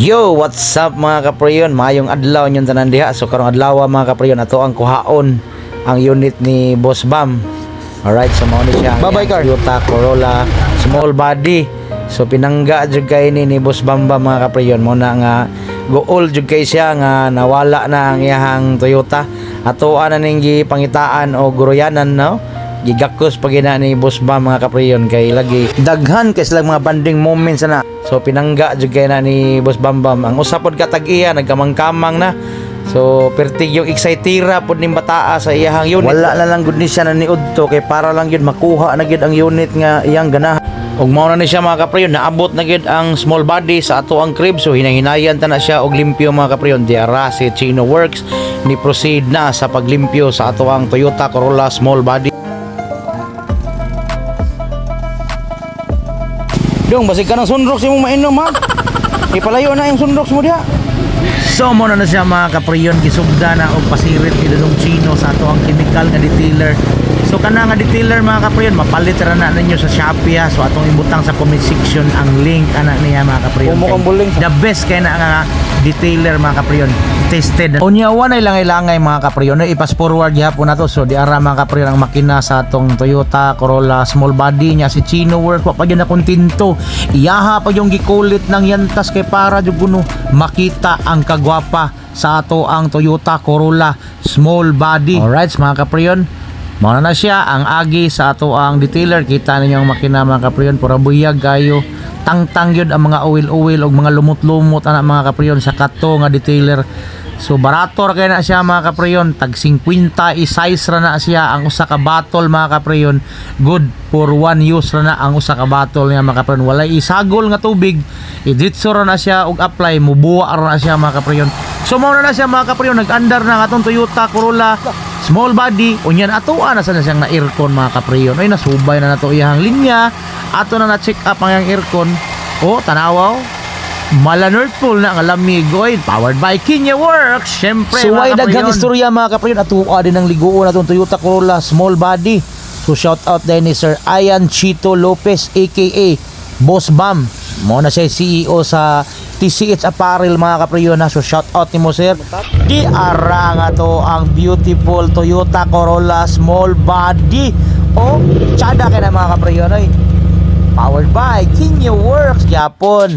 Yo, what's up mga kaprayon? Mayong adlaw nyon tanan diha. So karong adlaw mga kaprayon, ato ang kuhaon ang unit ni Boss Bam. Alright, so mao ni siya ang Toyota Corolla small body. So pinangga jud kay ni Boss Bamba mga kaprayon. Mo na nga goal jud kay siya nga nawala na ang iyang Toyota. Ato ana ning gipangitaan o guroyanan no. Gigakos pag ina ni Boss Bam mga kaprayon kay lagi daghan kay sila mga banding moments na. So pinangga jud kay na ni Boss Bambam ang usapod katag-iya nagkamang-kamang na. So pertig yung excitera pod ning bataa sa iyang unit. Wala na lang gud ni siya na niudto kay para lang yun makuha na gid ang unit nga iyang ganahan. Og mao na ni siya mga kaprayon, naabot na gid ang small body sa ato ang crib. So hinahinayan ta na siya og limpyo mga kaprayon. Diara si Chino Works ni proceed na sa paglimpyo sa ato ang Toyota Corolla small body. Dong, basig ka ng sunrox yung mainom ha. Ipalayo na yung sunrox mo diha. So mo na siya mga kaprayon, gisugda na og pasirit ni Dong Chino sa ato ang chemical nga detailer. So kana nga detailer mga kaprayon, mapalit ra na ninyo sa Shopee ha. So atong ibutang sa comment section ang link ana niya mga kaprayon. The best kay na nga detailer mga kaprayon. Tested. Unya wanay langay-langay mga kaprayon. Ipas forward gyapon nato. So di ara mga kaprayon ang makina sa atong Toyota Corolla small body niya si Chino Work wa pa gyud na kontento. Iyaha pa yung gikulit ng yantas kay para jud kuno makita ang kagwapa sa ato ang Toyota Corolla small body. Alright mga kaprayon. Mao na siya ang agi sa ato ang detailer. Kita ninyo ang makina mga kaprayon, pura buyag kayo. Tangtang yun ang mga oil-oil o mga lumot-lumot anak mga kaprayon sa kato nga detailer. So barato ra kay na siya mga kaprayon, tag 50 i-size ra na siya ang usa ka bottle mga kaprayon. Good for one use ra na ang usa ka bottle niya mga kaprayon. Walay isagol nga tubig, idritso ra na siya og apply, mubuwa ra na siya mga kaprayon. So mao na siya mga kaprayon, nag-andar na atong Toyota Corolla small body. Unyan atoan na sana siyang na aircon mga kaprayon. Ay nasubay na nato iyang linya. Ato na na-check up ang iyang aircon. Oh, tanawaw. Mala North Pole na ang lamig oil powered by Kenya Works. Syempre so mga daghang istorya mga kaprayon, atuwa din ang liguon natong Toyota Corolla small body. So shout out din ni Sir Ian Chito Lopez aka Boss Bam. Mo na siya CEO sa TCH Apparel mga kaprayon na. So shout out ni mo sir. Di ara nga to ang beautiful Toyota Corolla small body. Oh, tsada ka na mga kaprayon ay. Powered by Kenya Works Japon.